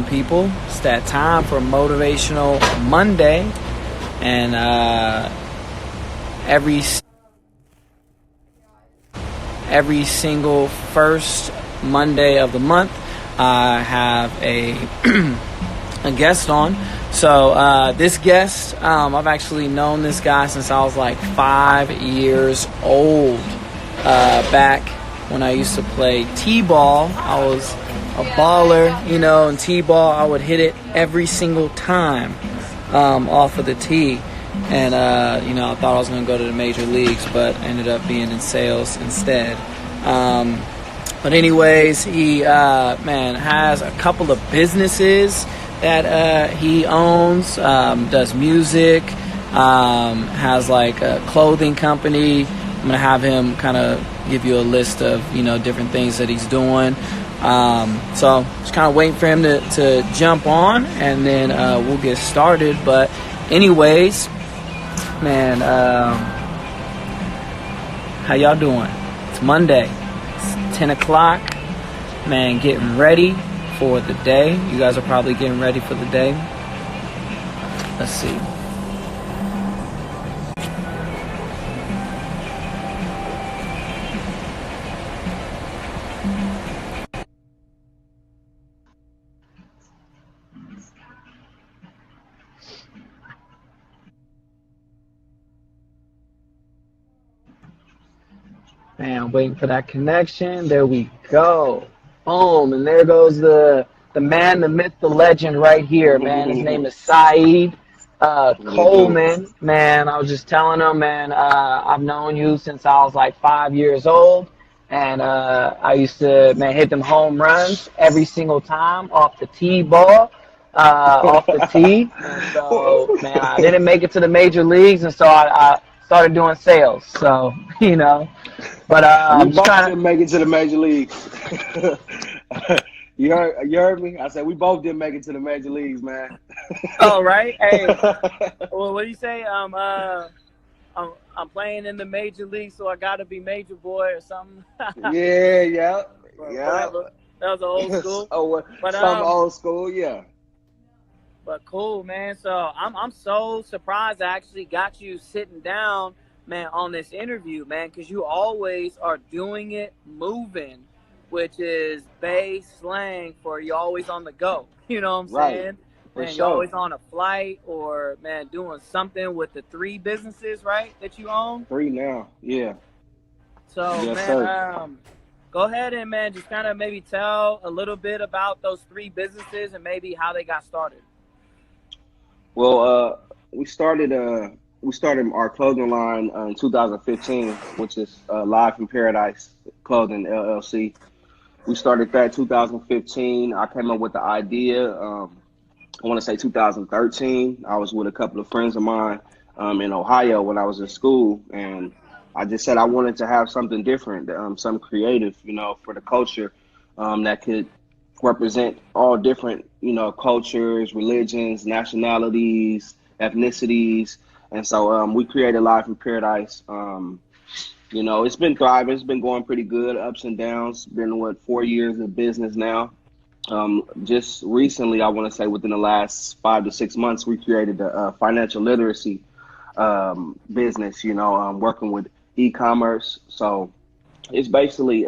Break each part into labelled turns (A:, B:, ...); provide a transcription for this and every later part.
A: People, it's that time for Motivational Monday, and every single first Monday of the month, I have a guest on. So this guest, I've actually known this guy since I was like 5 years old. Back when I used to play t-ball, I was a baller, in t-ball. I would hit it every single time off of the tee. And, I thought I was going to go to the major leagues, but ended up being in sales instead. But anyways, he, has a couple of businesses that he owns, does music, has like a clothing company. I'm going to have him kind of give you a list of, different things that he's doing. So just kind of waiting for him to jump on, and then we'll get started. But anyways, man, how y'all doing? It's Monday. It's 10 o'clock. Man, getting ready for the day. You guys are probably getting ready for the day. Let's see. Man, waiting for that connection. There we go. Boom. And there goes the man, the myth, the legend right here, man. His name is Saeed Coleman. Man, I was just telling him, man, I've known you since I was like 5 years old. And I used to, man, hit them home runs every single time off the tee ball, off the tee. And so, man, I didn't make it to the major leagues, and so I started doing sales. So, But
B: We
A: I'm just
B: both
A: trying
B: didn't make it to the major leagues. You heard me? I said we both didn't make it to the major leagues, man.
A: Oh, right. Hey, well, what do you say? I'm playing in the major league, so I gotta be major boy or something.
B: Yeah.
A: Whatever. That was old school.
B: Some
A: But
B: old school, yeah.
A: But cool, man. So I'm so surprised I actually got you sitting down, man, on this interview, man, because you always are doing it moving, which is Bay slang for you always on the go. You know what I'm
B: Right.
A: saying?
B: For
A: Man, you're
B: sure.
A: always on a flight or, man, doing something with the 3 businesses, right, that you own.
B: 3 now. Yeah.
A: So,
B: Yes,
A: man,
B: sir.
A: go ahead and, man, just kind of maybe tell a little bit about those 3 businesses and maybe how they got started.
B: Well, we started our clothing line in 2015, which is Live from Paradise Clothing LLC. We started that 2015. I came up with the idea. I want to say 2013. I was with a couple of friends of mine in Ohio when I was in school, and I just said I wanted to have something different, something creative, for the culture that could represent all different, cultures, religions, nationalities, ethnicities, and so we created Live from Paradise. It's been thriving. It's been going pretty good, ups and downs. Been 4 years of business now. Just recently, I want to say within the last 5 to 6 months, we created the financial literacy business, working with e-commerce. So it's basically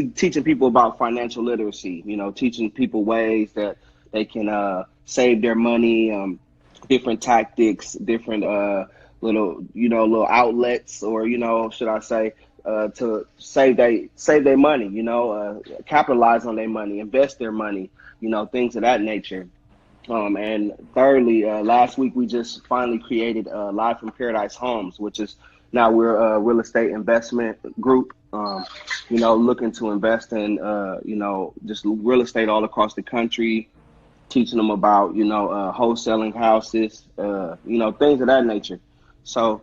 B: teaching people about financial literacy, teaching people ways that they can save their money, different tactics, different little outlets, or should I say, to save their money, capitalize on their money, invest their money, things of that nature. And thirdly, last week we just finally created Live from Paradise Homes, which is now we're a real estate investment group, looking to invest in, just real estate all across the country, teaching them about, wholesaling houses, things of that nature. So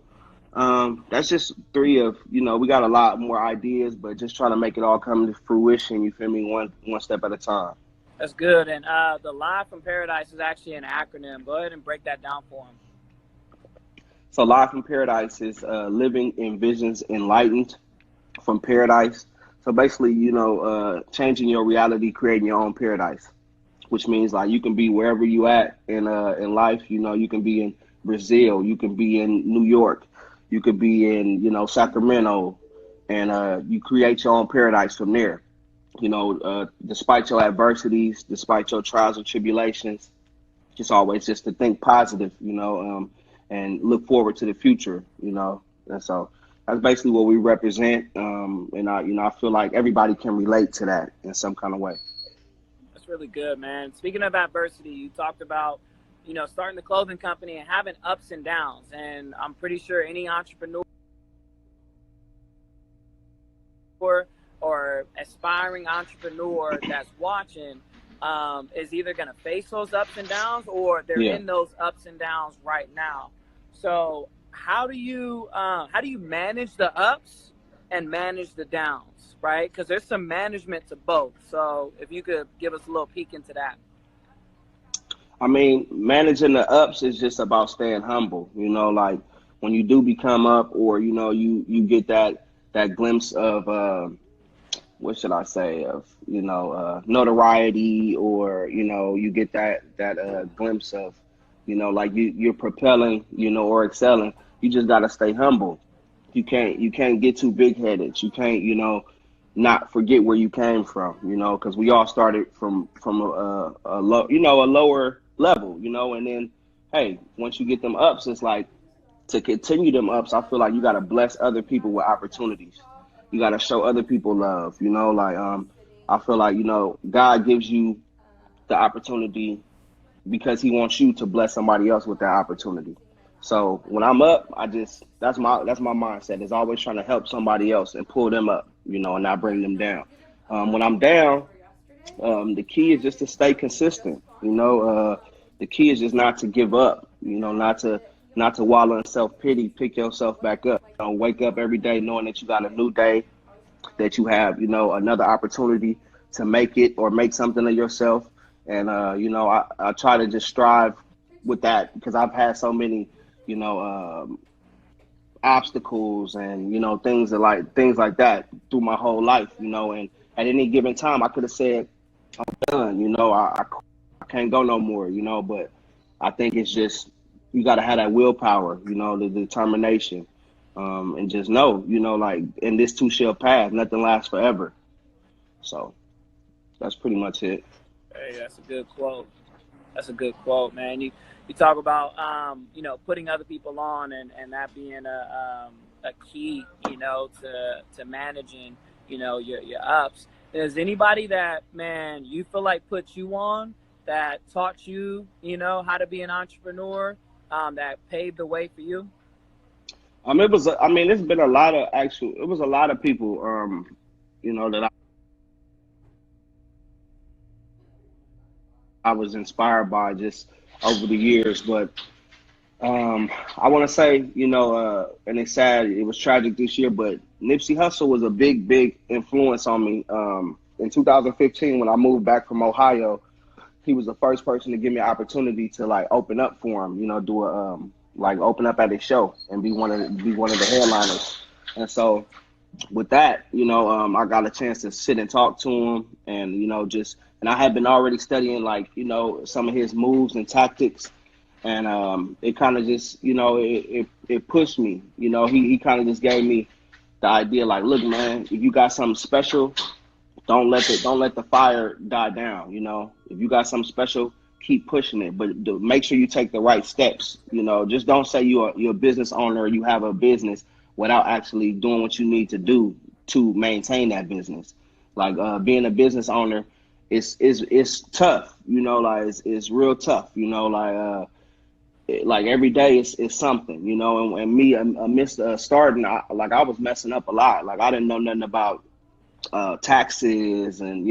B: that's just 3 of, we got a lot more ideas, but just trying to make it all come to fruition, you feel me, one step at a time.
A: That's good. And the Live from Paradise is actually an acronym. Go ahead and break that down for them.
B: So Live from Paradise is living in visions enlightened from paradise. So basically, changing your reality, creating your own paradise, which means like you can be wherever you at in life. You can be in Brazil, you can be in New York, you could be in Sacramento, and you create your own paradise from there. Despite your adversities, despite your trials and tribulations, just always just to think positive, and look forward to the future. And so that's basically what we represent. And I feel like everybody can relate to that in some kind of way.
A: That's really good, man. Speaking of adversity, you talked about, starting the clothing company and having ups and downs. And I'm pretty sure any entrepreneur or aspiring entrepreneur that's watching is either going to face those ups and downs or they're
B: Yeah.
A: in those ups and downs right now. So how do you manage the ups and manage the downs, right? Because there's some management to both. So if you could give us a little peek into that.
B: I mean, managing the ups is just about staying humble. Like when you do become up, or you get that glimpse of what should I say, of notoriety, or you get that glimpse of like you're propelling, or excelling. You just got to stay humble. You can't get too big headed. You can't not forget where you came from. Because we all started from a low, a lower level. And then hey, once you get them ups, it's like, to continue them ups, I feel like you got to bless other people with opportunities. You got to show other people love. Like I feel like God gives you the opportunity because He wants you to bless somebody else with that opportunity. So when I'm up, I just that's my mindset. Is always trying to help somebody else and pull them up, and not bring them down. When I'm down, the key is just to stay consistent. The key is just not to give up. Not to wallow in self pity. Pick yourself back up. Wake up every day knowing that you got a new day, that you have another opportunity to make it or make something of yourself. And I try to just strive with that because I've had so many you know obstacles and things like that through my whole life. And at any given time, I could have said done. I can't go no more. But I think it's just you got to have that willpower. The determination, and just know. Like, and this too shall pass. Nothing lasts forever. So that's pretty much it.
A: Hey, that's a good quote. That's a good quote, man. You talk about putting other people on and that being a key to managing your ups. Is anybody that, man, you feel like put you on, that taught you how to be an entrepreneur, that paved the way for you?
B: It's been a lot of actual. It was a lot of people. That I was inspired by just over the years, but I want to say, and it's sad, it was tragic this year, but Nipsey Hussle was a big, big influence on me. In 2015, when I moved back from Ohio, he was the first person to give me an opportunity to like open up for him, do a like open up at his show and be one of the headliners. And so with that, I got a chance to sit and talk to him, and and I had been already studying like some of his moves and tactics, and it kind of just it pushed me. He kind of just gave me the idea like, look, man, if you got something special, don't let the fire die down. If you got something special, keep pushing it, but make sure you take the right steps. Just don't say you're a business owner or you have a business without actually doing what you need to do to maintain that business. Like being a business owner, it's tough. Like it's real tough. Like every day it's something. And me amidst starting, I was messing up a lot. Like I didn't know nothing about taxes and